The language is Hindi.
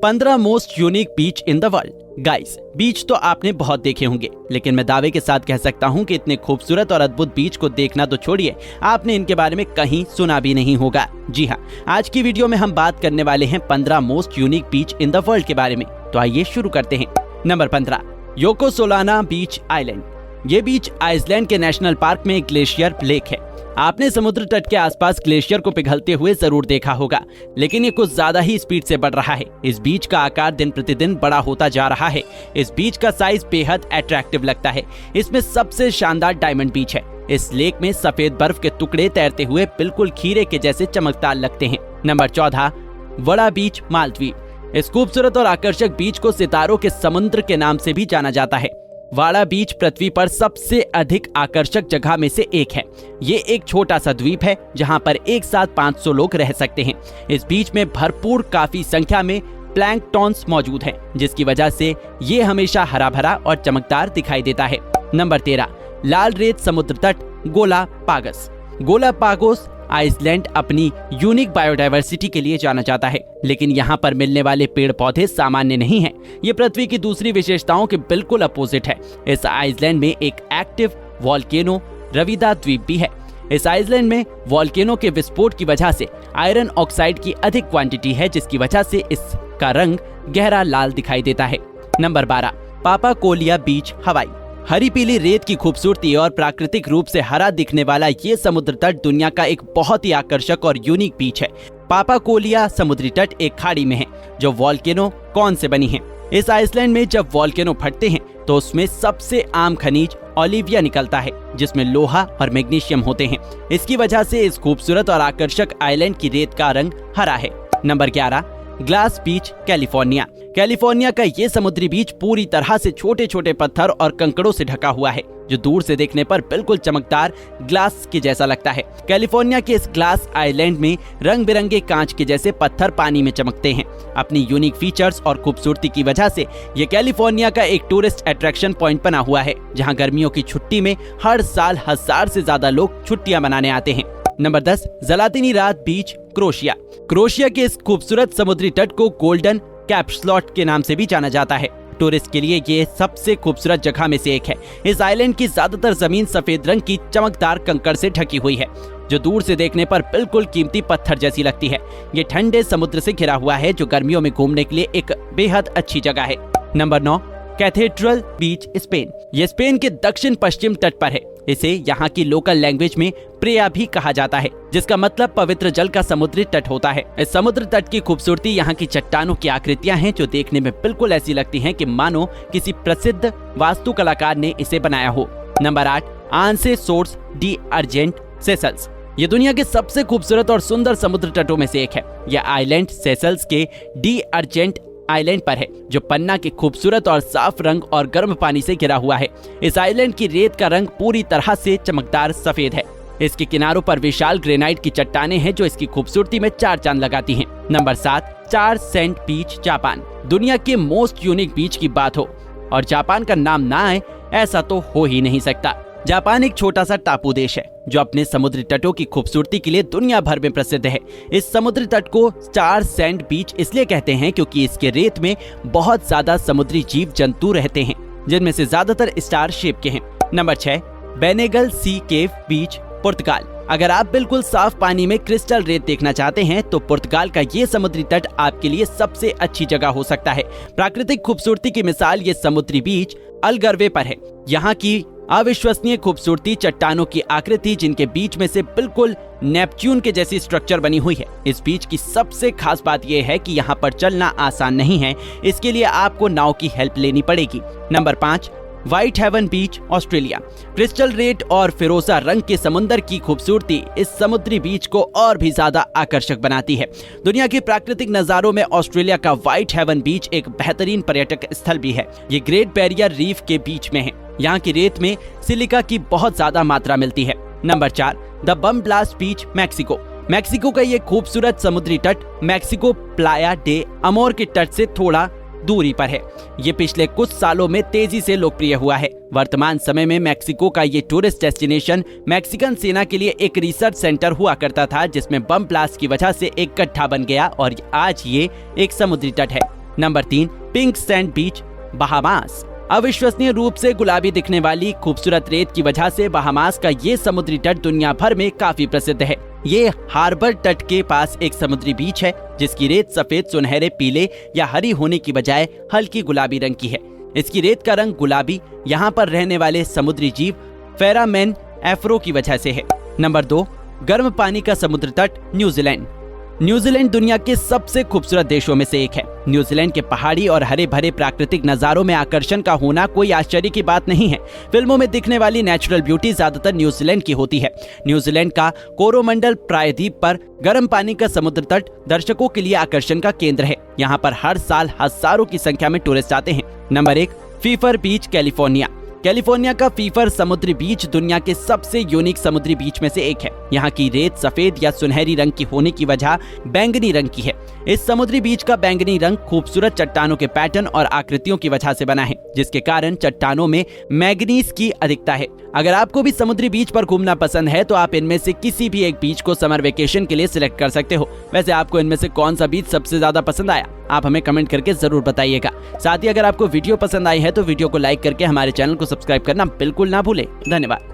15 most unique beach in the world. Guys, beach तो आपने बहुत देखे होंगे, लेकिन मैं दावे के साथ कह सकता हूं कि इतने खूबसूरत और अद्भुत बीच को देखना तो छोड़िए, आपने इनके बारे में कहीं सुना भी नहीं होगा। जी हाँ, आज की वीडियो में हम बात करने वाले हैं 15 most unique beach in the world के बारे में। तो आइए शुरू करते हैं। नंबर 15, योको सोलाना बीच आइलैंड। ये बीच आइसलैंड के नेशनल पार्क में एक ग्लेशियर लेक है। आपने समुद्र तट के आसपास ग्लेशियर को पिघलते हुए जरूर देखा होगा, लेकिन ये कुछ ज्यादा ही स्पीड से बढ़ रहा है। इस बीच का आकार दिन प्रतिदिन बड़ा होता जा रहा है। इस बीच का साइज बेहद अट्रैक्टिव लगता है। इसमें सबसे शानदार डायमंड बीच है। इस लेक में सफेद बर्फ के टुकड़े तैरते हुए बिल्कुल खीरे के जैसे चमकदार लगते हैं। नंबर 14, वड़ा बीच मालदीव। इस खूबसूरत और आकर्षक बीच को सितारों के समुद्र के नाम से भी जाना जाता है। वाड़ा बीच पृथ्वी पर सबसे अधिक आकर्षक जगह में से एक है। ये एक छोटा सा द्वीप है जहां पर एक साथ 500 लोग रह सकते हैं। इस बीच में भरपूर काफी संख्या में प्लैंकटॉन्स मौजूद हैं, जिसकी वजह से ये हमेशा हरा भरा और चमकदार दिखाई देता है। नंबर 13, लाल रेत समुद्र तट गोलापागोस। गोलापागोस आइसलैंड अपनी यूनिक बायोडायवर्सिटी के लिए जाना जाता है, लेकिन यहाँ पर मिलने वाले पेड़ पौधे सामान्य नहीं हैं। ये पृथ्वी की दूसरी विशेषताओं के बिल्कुल अपोजिट है। इस आइसलैंड में एक एक्टिव वॉल्केनो रविदा द्वीप भी है। इस आइसलैंड में वॉल्केनो के विस्फोट की वजह से आयरन ऑक्साइड की अधिक क्वांटिटी है, जिसकी वजह से इसका रंग गहरा लाल दिखाई देता है। नंबर 12, पापाकोलिया बीच हवाई। हरी पीली रेत की खूबसूरती और प्राकृतिक रूप से हरा दिखने वाला ये समुद्र तट दुनिया का एक बहुत ही आकर्षक और यूनिक बीच है। पापाकोलिया समुद्री तट एक खाड़ी में है जो वॉल्केनो कॉन से बनी है। इस आइसलैंड में जब वॉल्केनो फटते हैं तो उसमें सबसे आम खनिज ओलिविया निकलता है, जिसमें लोहा और मैग्नीशियम होते हैं। इसकी वजह से इस खूबसूरत और आकर्षक आइलैंड की रेत का रंग हरा है। नंबर 11, ग्लास बीच कैलिफोर्निया। कैलिफोर्निया का ये समुद्री बीच पूरी तरह से छोटे छोटे पत्थर और कंकड़ों से ढका हुआ है, जो दूर से देखने पर बिल्कुल चमकदार ग्लास के जैसा लगता है। कैलिफोर्निया के इस ग्लास आइलैंड में रंग बिरंगे कांच के जैसे पत्थर पानी में चमकते हैं। अपनी यूनिक फीचर्स और खूबसूरती की वजह से ये कैलिफोर्निया का एक टूरिस्ट अट्रैक्शन पॉइंट बना हुआ है, जहाँ गर्मियों की छुट्टी में हर साल 1000 से ज्यादा लोग छुट्टियां मनाने आते हैं। नंबर 10, ज़लातिनी रात बीच क्रोशिया। क्रोशिया के इस खूबसूरत समुद्री तट को गोल्डन कैप्सलॉट के नाम से भी जाना जाता है। टूरिस्ट के लिए ये सबसे खूबसूरत जगह में से एक है। इस आइलैंड की ज्यादातर जमीन सफेद रंग की चमकदार कंकड़ से ढकी हुई है, जो दूर से देखने पर बिल्कुल कीमती पत्थर जैसी लगती है। ये ठंडे समुद्र से घिरा हुआ है, जो गर्मियों में घूमने के लिए एक बेहद अच्छी जगह है। नंबर 9, कैथेड्रल बीच स्पेन। ये स्पेन के दक्षिण पश्चिम तट पर है। इसे यहाँ की लोकल लैंग्वेज में प्रेया भी कहा जाता है, जिसका मतलब पवित्र जल का समुद्री तट होता है। इस समुद्र तट की खूबसूरती यहाँ की चट्टानों की आकृतियां हैं, जो देखने में बिल्कुल ऐसी लगती हैं कि मानो किसी प्रसिद्ध वास्तु कलाकार ने इसे बनाया हो। Number 8, Anse Source d'Argent Seychelles. ये दुनिया के सबसे खूबसूरत और सुंदर समुद्र तटों में से एक है। यह आइलैंड सेशल्स के डी अर्जेंट आइलैंड पर है, जो पन्ना के खूबसूरत और साफ रंग और गर्म पानी से घिरा हुआ है। इस आइलैंड की रेत का रंग पूरी तरह से चमकदार सफेद है। इसके किनारों पर विशाल ग्रेनाइट की चट्टानें हैं, जो इसकी खूबसूरती में 4 चांद लगाती हैं। नंबर 7, 4 सेंट बीच जापान। दुनिया के मोस्ट यूनिक बीच की बात हो और जापान का नाम ना आए, ऐसा तो हो ही नहीं सकता। जापान एक छोटा सा टापू देश है, जो अपने समुद्री तटों की खूबसूरती के लिए दुनिया भर में प्रसिद्ध है। इस समुद्री तट को 4 सैंड बीच इसलिए कहते हैं क्योंकि इसके रेत में बहुत ज्यादा समुद्री जीव जंतु रहते हैं, जिनमें से ज्यादातर स्टार शेप के हैं। नंबर 6, बेनेगल सी केव बीच पुर्तगाल। अगर आप बिल्कुल साफ पानी में क्रिस्टल रेत देखना चाहते हैं तो पुर्तगाल का ये समुद्री तट आपके लिए सबसे अच्छी जगह हो सकता है। प्राकृतिक खूबसूरती की मिसाल ये समुद्री बीच अलगर्वे पर है। यहाँ की अविश्वसनीय खूबसूरती, चट्टानों की आकृति जिनके बीच में से बिल्कुल नेपच्यून के जैसी स्ट्रक्चर बनी हुई है। इस बीच की सबसे खास बात यह है कि यहाँ पर चलना आसान नहीं है। इसके लिए आपको नाव की हेल्प लेनी पड़ेगी। नंबर 5, व्हाइट हेवन बीच ऑस्ट्रेलिया। क्रिस्टल रेत और फिरोजा रंग के समुद्र की खूबसूरती इस समुद्री बीच को और भी ज्यादा आकर्षक बनाती है। दुनिया के प्राकृतिक नजारों में ऑस्ट्रेलिया का व्हाइट हेवन बीच एक बेहतरीन पर्यटक स्थल भी है। ये ग्रेट बैरियर रीफ के बीच में है। यहाँ की रेत में सिलिका की बहुत ज्यादा मात्रा मिलती है। Number 4, the bomb blast beach Mexico. Mexico का ये खूबसूरत समुद्री तट मैक्सिको प्लाया डे अमोर के तट से थोड़ा दूरी पर है। ये पिछले कुछ सालों में तेजी से लोकप्रिय हुआ है। वर्तमान समय में मैक्सिको का ये टूरिस्ट डेस्टिनेशन मैक्सिकन सेना के लिए एक रिसर्च सेंटर हुआ करता था, जिसमें बम ब्लास्ट की वजह से एक गड्ढा बन गया और आज ये एक समुद्री तट है। Number 3, pink sand beach, Bahamas. अविश्वसनीय रूप से गुलाबी दिखने वाली खूबसूरत रेत की वजह से बहामास का ये समुद्री तट दुनिया भर में काफी प्रसिद्ध है। ये हार्बर तट के पास एक समुद्री बीच है जिसकी रेत सफेद, सुनहरे, पीले या हरी होने की बजाय हल्की गुलाबी रंग की है। इसकी रेत का रंग गुलाबी यहाँ पर रहने वाले समुद्री जीव फेरामेन एफ्रो की वजह से है। नंबर 2, गर्म पानी का समुद्र तट, न्यूजीलैंड। न्यूजीलैंड दुनिया के सबसे खूबसूरत देशों में से एक है। न्यूजीलैंड के पहाड़ी और हरे भरे प्राकृतिक नजारों में आकर्षण का होना कोई आश्चर्य की बात नहीं है। फिल्मों में दिखने वाली नेचुरल ब्यूटी ज्यादातर न्यूजीलैंड की होती है। न्यूजीलैंड का कोरोमंडल प्रायद्वीप पर गर्म पानी का समुद्र तट दर्शकों के लिए आकर्षण का केंद्र है। यहाँ पर हर साल हजारों की संख्या में टूरिस्ट आते हैं। नंबर 1, फीफर बीच, कैलिफोर्निया। कैलिफोर्निया का फीफर समुद्री बीच दुनिया के सबसे यूनिक समुद्री बीच में से एक है। यहाँ की रेत सफेद या सुनहरी रंग की होने की वजह बैंगनी रंग की है। इस समुद्री बीच का बैंगनी रंग खूबसूरत चट्टानों के पैटर्न और आकृतियों की वजह से बना है, जिसके कारण चट्टानों में मैग्नीज की अधिकता है। अगर आपको भी समुद्री बीच पर घूमना पसंद है तो आप इनमें से किसी भी एक बीच को समर वेकेशन के लिए सिलेक्ट कर सकते हो। वैसे आपको इनमें से कौन सा बीच सबसे ज्यादा पसंद आया, आप हमें कमेंट करके जरूर बताइएगा। साथ ही अगर आपको वीडियो पसंद आई है तो वीडियो को लाइक करके हमारे चैनल को सब्सक्राइब करना बिल्कुल ना भूलें। धन्यवाद।